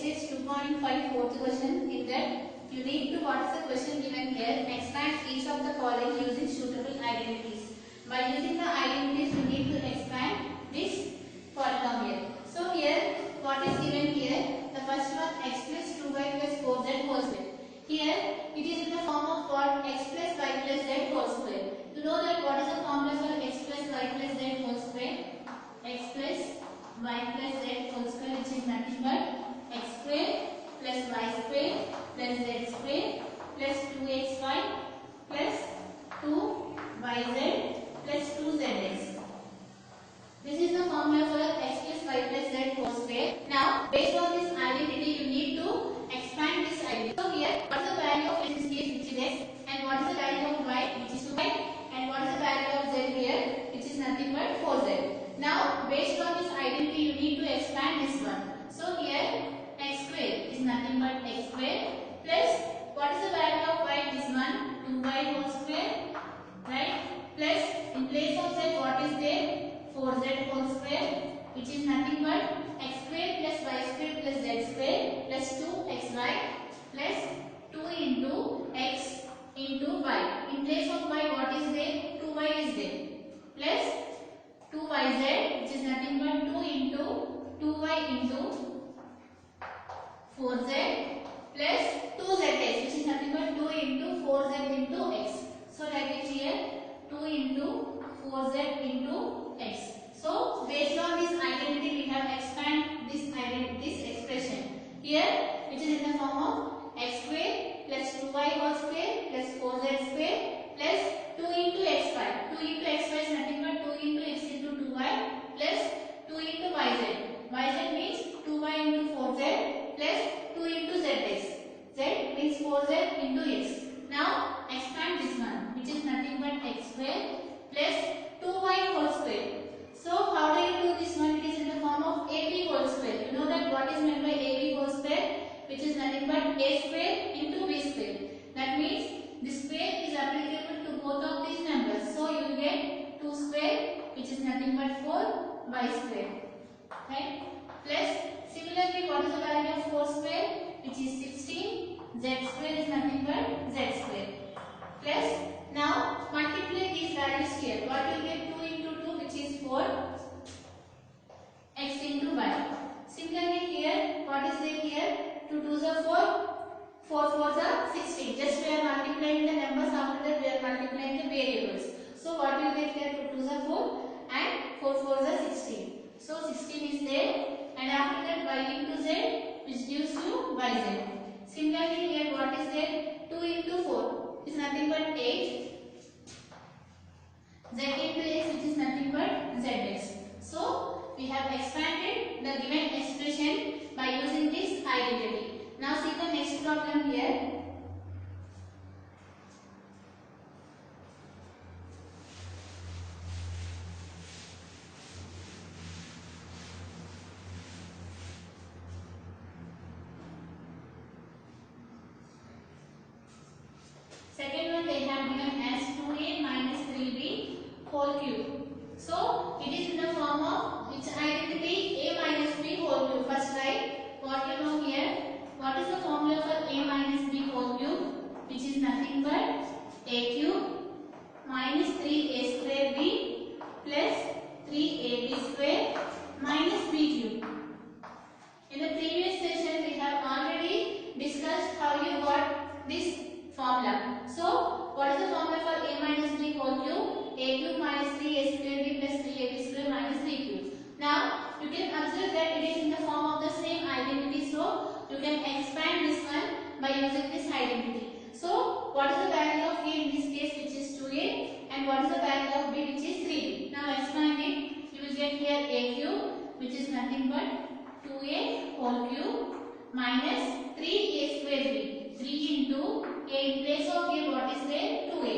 exercise 2.5 fourth question. In that you need to, what is the question given here, expand each of the following using suitable identities. By using the identities you need to expand this polynomial. So here what is given here, the first one x plus 2y plus 4z whole square. Here it is in the form of what, x plus y plus z whole square. You know that what is the formula for x plus y plus z whole square? X plus y plus z whole square, which is nothing but x square plus y square plus z square plus 2xy plus 2yz plus 2zx. This is the formula for x plus y plus z whole square. Now based on this identity you need to expand this identity. So here what is the value of x in this case, which is x, and what is the value of y, which is 2y, and what is the value of z here, which is nothing but 4z. Now based on this identity you need to expand this one. So here x square is nothing but x square plus what is the value of y, this one 2y whole square, right, plus in place of z what is there, 4z whole square, which is nothing but x square plus y square plus z square plus 2xy plus 2 into x into y. In place of y what is there, 2y is there, plus 2yz, which is nothing but 2 into 2y into 4z plus 2zx, which is nothing but 2 into 4z into x. So write it here, 2 into 4z into x. So based on this identity we have expand this expression here, which is in the form of x square plus 2y whole square plus 4z square plus 2 into x square. 2 into x square is nothing but 2 into x into 2y plus 2 into yz. Yz means 2y into 4z plus 2 into zx. Z means 4z into x. Now expand this one, which is nothing but x square plus 2y whole square. So how do you do this one? It is in the form of ab whole square. You know that what is meant by ab whole square, which is nothing but a square into b square. That means this square is applicable to both of these numbers. So you will get 2 square, which is nothing but 4y square. Right? Plus similarly what is the value of 4 square, which is 16. Z square is nothing but z square. Plus now multiply these values here. What you get, 2 into 2, which is 4 x into y. Similarly here what is there here, 2 2s are 4, 4 4s are 16. Just we are multiplying the numbers, after that we are multiplying the variables. So what you get here, 2 2s are 4 and 4 4s are 16. So 16 is there, and after that y into z, which gives you yz. Similarly here what is there, 2 into 4 is nothing but 8, z into x, which is nothing but zx. So we have expanded the given expression by using this identity. Now see the next problem here. Second one they have given as 2a minus 3b whole cube. So it is in the form of which identity, a minus b whole cube. First write what you know here. What is the formula for a minus b whole cube, which is nothing but a cube minus 3a square b plus 3ab square minus b cube. In the previous session we have already discussed how you got this formula. So what is the formula for a minus b whole cube? A cube minus 3a square b plus 3ab square minus b cube. Now you can observe that it is in the form of the same identity, so you can expand this one by using this identity. So what is the value of a in this case, which is 2a, and what is the value of b, which is 3b. Now expand it, you will get here a cube, which is nothing but 2a whole cube minus 3a square b. 3 into a, in place of a what is there, 2a.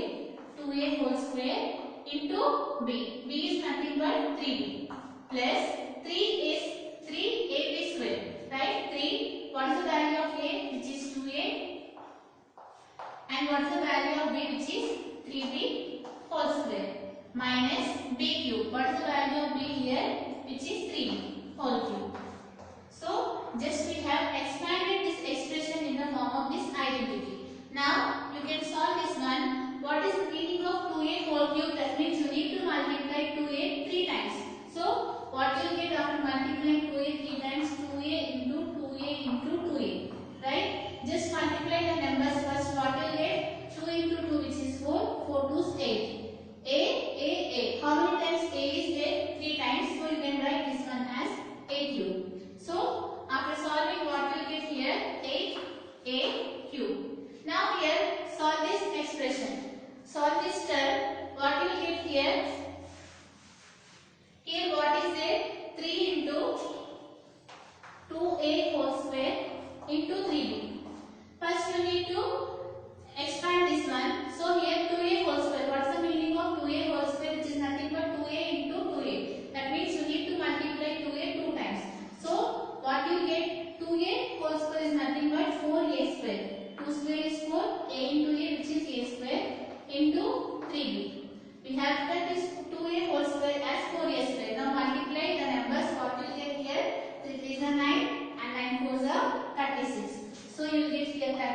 2a whole square into b. b is nothing but 3b plus 3ab square. Right? 3. What is the value of a, which is 2a, and what is the value of b, which is 3b whole square, minus b cube. What is the value of b here, which is 3b whole cube. So just we have expanded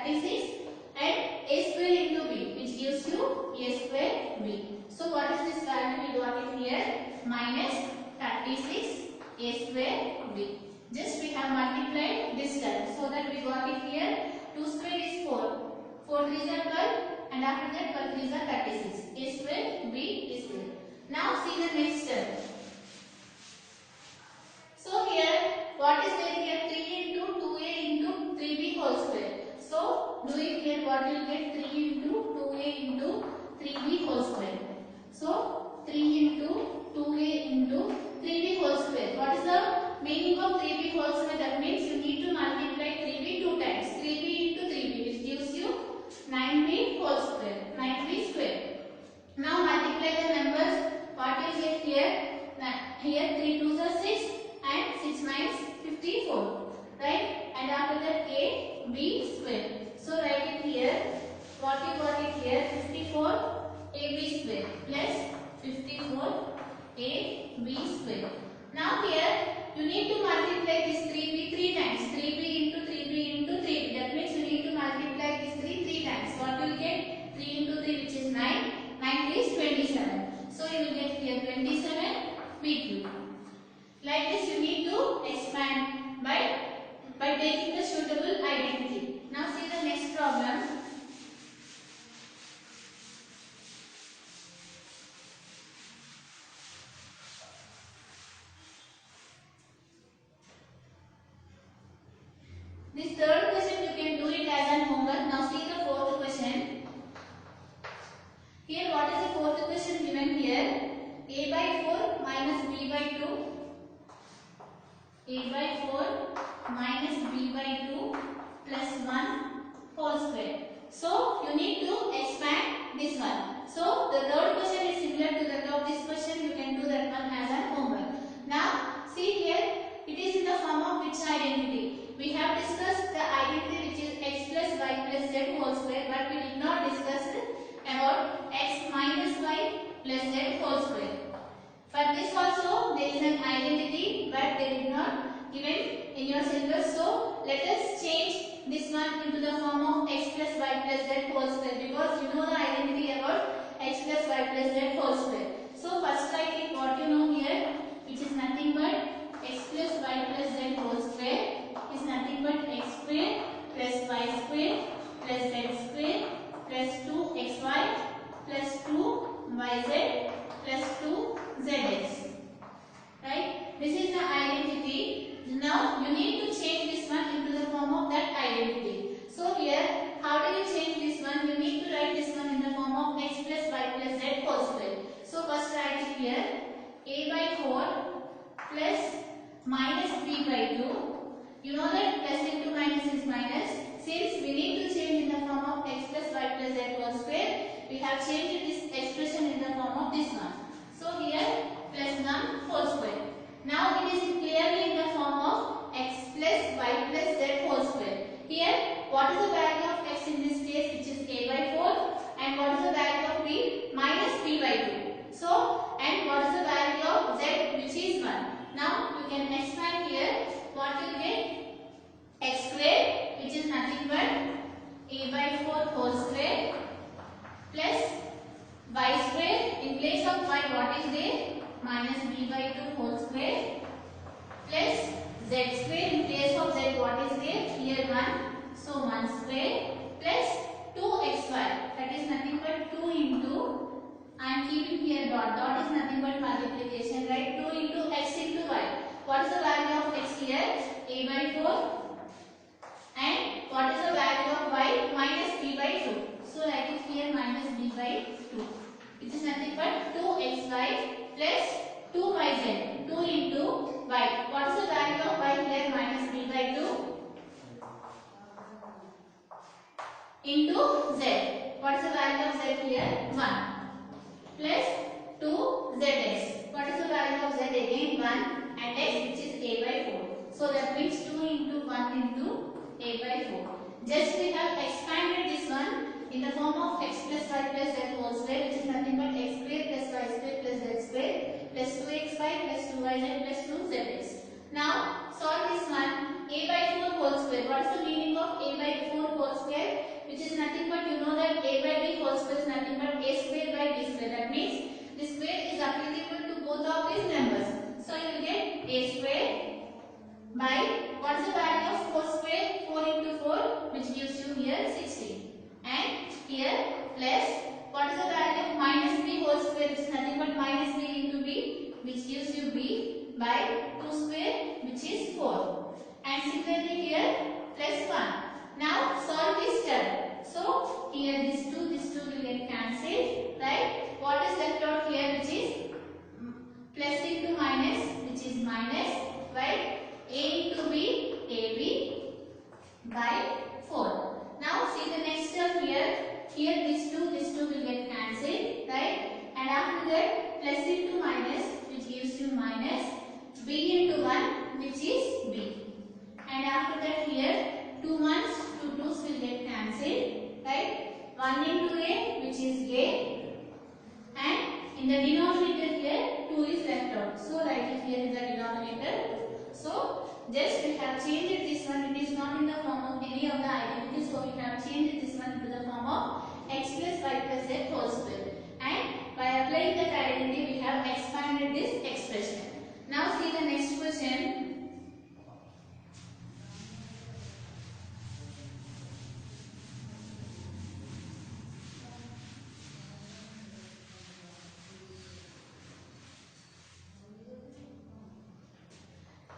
36 and a square into b, which gives you a square b. So what is this value? We got it here, minus 36 a square b. Just we have multiplied this term, so that we got it here. 2 square is 4, 4 3s are 12, and after that 12 3s are 36. A square b is there. Now see the next term. So here what is there here? 3 into 2a into 3b whole square. So doing here what you will get? 3 into 2a into 3b whole square. So 3 into 2a into 3b whole square. What is the meaning of 3b whole square? That means you need to multiply 3b 2 times. 3b into 3b, which gives you 9b whole square. 9b square. Now multiply the numbers. What you get here? Here 3 2s are 6 and 6 9s 54. Right? And after that a b square. So write it here. What you got it here? 54 ab square plus 54 ab square. Now here you need to multiply this 3b 3 times. 3b into 3b into 3b. That means you need to multiply this 3 times. What you will get? 3 into 3, which is 9. 9 is 27. So you will get here 27 b cube. Like this you need to expand by taking the suitable identity. Now see the next problem. This third question you can do it as an homework. Now see the fourth question. Here what is the fourth question given here? A by 4 minus b by 2. A by 4 minus b by 2 plus 1 whole square. So you need to expand this one. So the third question is similar to that of this question. You can do that one as an homework. Now see here, it is in the form of which identity? We have discussed the identity which is x plus y plus z whole square, but we did not discuss about x minus y plus z whole square. For this also there is an identity, but they did not given in your syllabus. So let us change this one into the form of x plus y plus z whole square, because you know the identity about x plus y plus z whole square. So first write it what you know here, which is nothing but x plus y plus z whole square is nothing but x square plus y square plus z square plus 2xy plus 2yz plus 2zx. Right? This is the identity. Now you need to change this one into the form of that identity. So here, how do you change this one? You need to write this one in the form of x plus y plus z whole square. So first write it here, a by 4 plus minus b by 2. You know that plus into minus is minus. Since we need to change in the form of x plus y plus z whole square, we have changed this expression in the form of this one. So here plus 1 whole square. Now it is clearly in the form of x plus y plus z whole square. Here what is the value of x in this case, which is a by 4, and what is the value of b? Minus b by 2. So and what is the value of z, which is 1. Now you can expand here. What you get? X square, which is nothing but a by 4 whole square plus y square. In place of y what is there? Minus b by 2 whole square plus z square. In place of z what is there? Here 1. So 1 square plus 2xy. That is nothing but 2 into, I am keeping here dot. Dot is nothing but multiplication, right? 2 into x into y. What is the value of x here? A by 4. And what is the value of y? Minus b by 2. So write it here minus b by 2. It is nothing but 2xy plus 2yz. 2 into y. What is the value of y here? Minus b by 2 into z. What is the value of z here? 1. Plus 2zx. What is the value of z again? 1. And x, which is a by 4. So that means 2 into 1 into a by 4. Just we have expanded this one in the form of x plus y plus z whole square, which is nothing but x square plus y square plus z square plus 2xy plus 2yz plus 2zx. Now solve this one. A by 4 whole square. What is the meaning of a by 4 whole square? Which is nothing but, you know that a by b whole square is nothing but a square by b square. That means this square is applicable to both of these numbers. So you will get a square by, what is the value of 4 square? 4 into 4, which gives you here 16. And here plus, what is the value of minus b whole square? Which is nothing but minus b into b, which gives you b by 2 square, which is 4. And similarly here plus 1. Now solve this term. So here this 2 will get cancelled, right? What is left out here, which is plus into minus, which is minus, right? A into b, ab by 4. Now see the next term here. Here this 2 will get cancelled, right? And after that plus into minus, which gives you minus b into 1, which is b. And after that here 2 1s, 2 2s will get cancelled, right? 1 into a, which is a. And in the denominator here 2 is left out. So write it here in the denominator. So just we have changed this one. It is not in the form of any of the identities. So we have changed this one into the form of x plus y plus z whole square. And by applying that identity, we have expanded this expression. Now see the next question.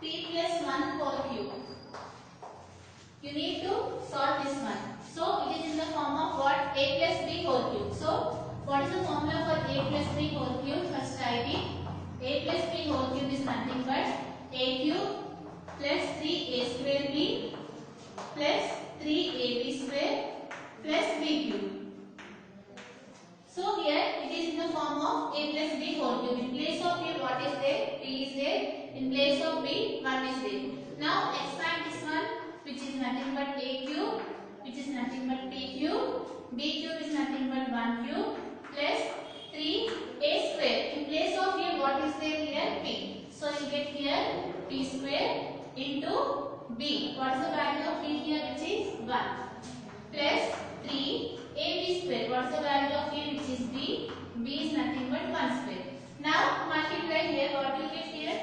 P plus 1 whole cube. You need to solve this one. So it is in the form of what? A plus b whole cube. So what is the formula for a plus b whole cube? First write it. A plus b whole cube is nothing but a cube plus 3a square b plus 3ab square plus b cube. So here it is in the form of a plus b whole cube. In place of a, what is there? b is there. In place of b, 1 is there. Now expand this one, which is nothing but a cube, which is nothing but b cube. B cube is nothing but 1 cube plus 3a square. In place of a, what is there here? b. So you get here b square into b. What is the value of b here? Which is 1 plus 3ab square. What is the value of a? Which is b. b is nothing but 1 square. Now multiply here. What you get here?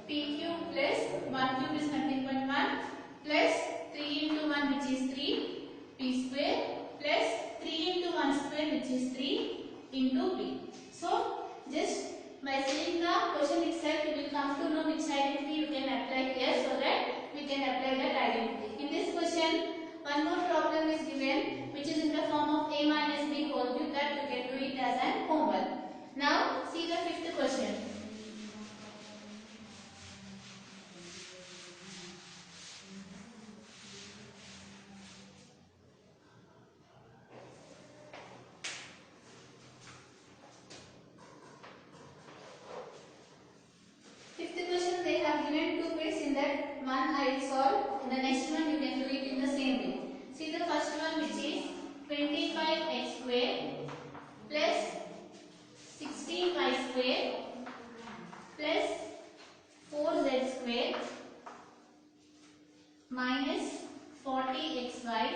p cube plus 1 cube is nothing but 1 plus 3 into 1, which is 3 p square plus 3 into 1 square, which is 3 into b. So just by seeing the question itself, you will come to know which identity you can apply here, so that we can apply that identity. In this question, one more problem is given, which is in the form of a minus b whole cube, that you can do it as an homework. Now see the fifth question. One I will solve, and the next one you can do it in the same way. See the first one, which is 25x square plus 16y square plus 4z square minus 40xy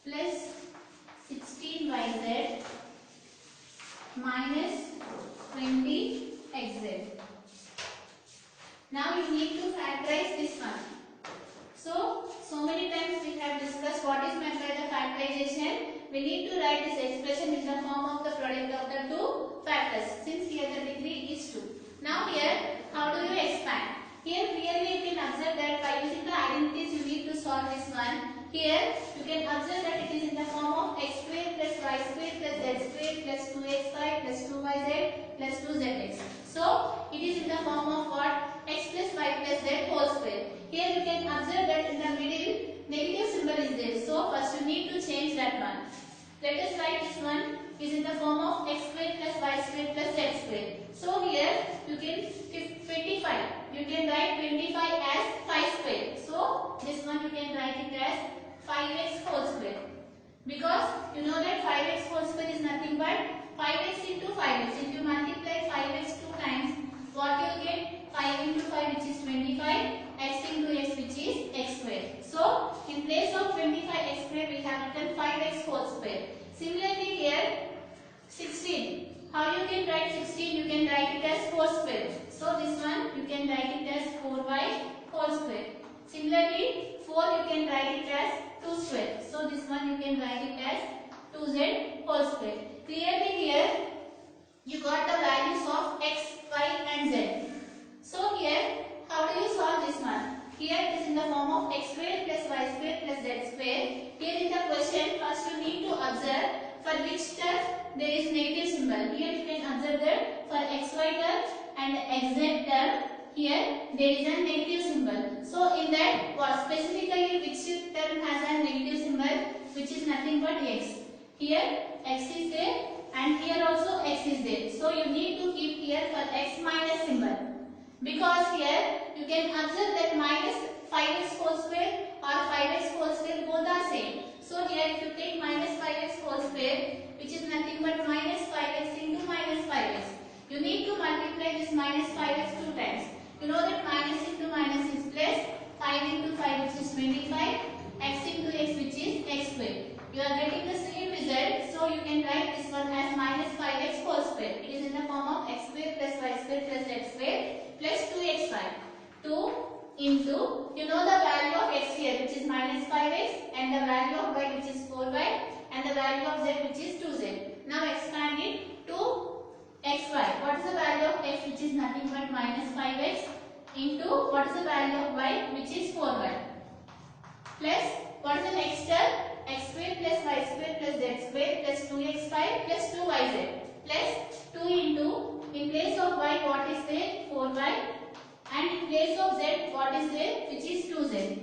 plus 16yz minus 20xz. Now you need to factorize this one. So many times we have discussed what is meant by the factorization. We need to write this expression in the form of the product of the two factors, since here the degree is 2. Now here, how do you expand? Here clearly you can observe that by using the identities you need to solve this one. Here you can observe that it is in the form of x square plus y square plus z square plus 2xy plus 2yz plus 2zx. So it is in the form of what? X plus y plus z whole square. Here you can observe that in the middle negative symbol is there. So first you need to change that one. Let us write this one is in the form of x square plus y square plus z square. So here you can 25. You can write 25 as 5 square. So this one you can write it as 5x whole square. Because you know that 5x whole square is nothing but 5x into 5x. If you multiply 5x 2 times, what you get? 5 into 5, which is 25, x into x, which is x then 5x whole square. Similarly here 16. How you can write 16? You can write it as 4 square. So this one you can write it as 4y whole square. Similarly 4 you can write it as 2 square. So this one you can write it as 2z whole square. Clearly here you got the values of x, y and z. So here how do you solve this one? Here it is in the form of x square plus y square plus z square. Here in the question first you need to observe for which term there is negative symbol. Here you can observe that for xy term and xz term here there is a negative symbol. So in that what specifically which term has a negative symbol, which is nothing but x. Here x is there and here also x is there. So you need to keep here for x minus symbol, because here you can observe that minus 5x whole square or 5x whole square both are same. So here if you take minus 5x whole square, which is nothing but minus 5x into minus 5x, you need to multiply this minus 5x 2 times. You know that minus into minus is plus, 5 into 5 which is 25, x into x which is x square. You are getting the same result, so you can write this one as minus 5x whole square. It is in the form of x square plus y square plus z square plus 2xy. 2 into, you know the value of x here which is minus 5x and the value of y which is 4y and the value of z which is 2z. Now expand it to xy. What is the value of x, which is nothing but minus 5x, into what is the value of y, which is 4y, plus what is the next term, x square plus y square plus z square plus 2xy plus 2yz, plus 2 into, in place of y what is there, 4y, and in place of z what is there, which is 2z.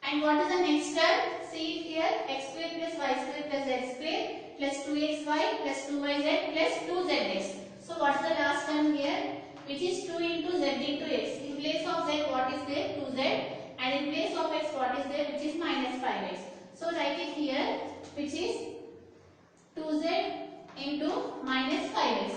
And what is the next term? See it here, x square plus y square plus z square plus 2xy plus 2yz plus 2zx. So what is the last term here? Which is 2 into z into x. In place of z what is there? 2z. And in place of x what is there? Which is minus 5x. So write it here, which is 2z into minus 5x.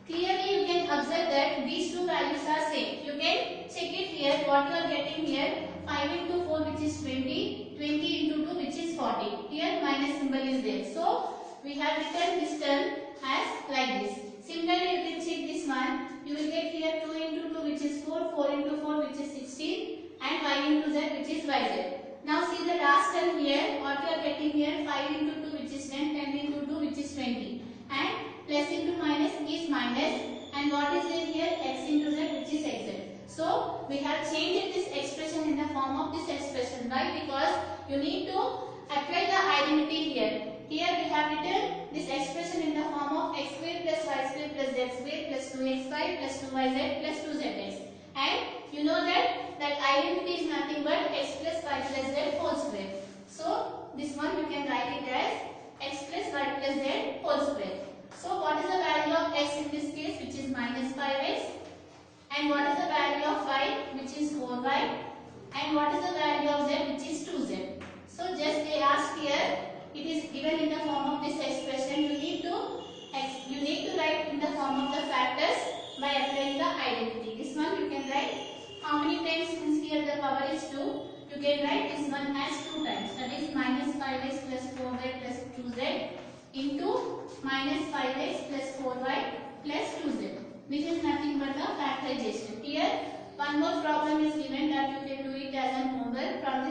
Clearly you can observe that these two values are same. You can check it here, what you are getting here, 5 into 4 which is 20, 20 into 2 which is 40. Here minus symbol is there. So we have written this term as like this. Similarly you can check this one. You will get here 2 into 2 which is 4, 4 into 4 which is 16 and y into z which is yz. Now see the last term here, what you are getting here, 5 into 2 which is 10, 10 into 2 which is 20 and plus into minus is minus, and what is there here, x into z which is xz. So we have changed this expression in the form of this expression. Why? Because you need to apply the identity here. Here we have written this expression in the form of x square plus y square plus z square plus 2xy plus 2yz plus 2zx. And you know that identity is nothing but x plus y plus z whole square. So this one you can write it as x plus y plus z whole square. So what is the value of x in this case, which is minus 5x, and what is the value of y, which is 4y, and what is the value of z, which is 2z. So just they asked here, it is given in the form of this expression. You need to write in the form of the factors by applying the identity. This one you can write how many times, since here the power is 2, you can write this one as 2 times, that is minus 5x plus 4y plus 2z into minus 5x plus 4y plus 2z. This is nothing but the factorization. Here one more problem is given that you can do it as an homework. Problem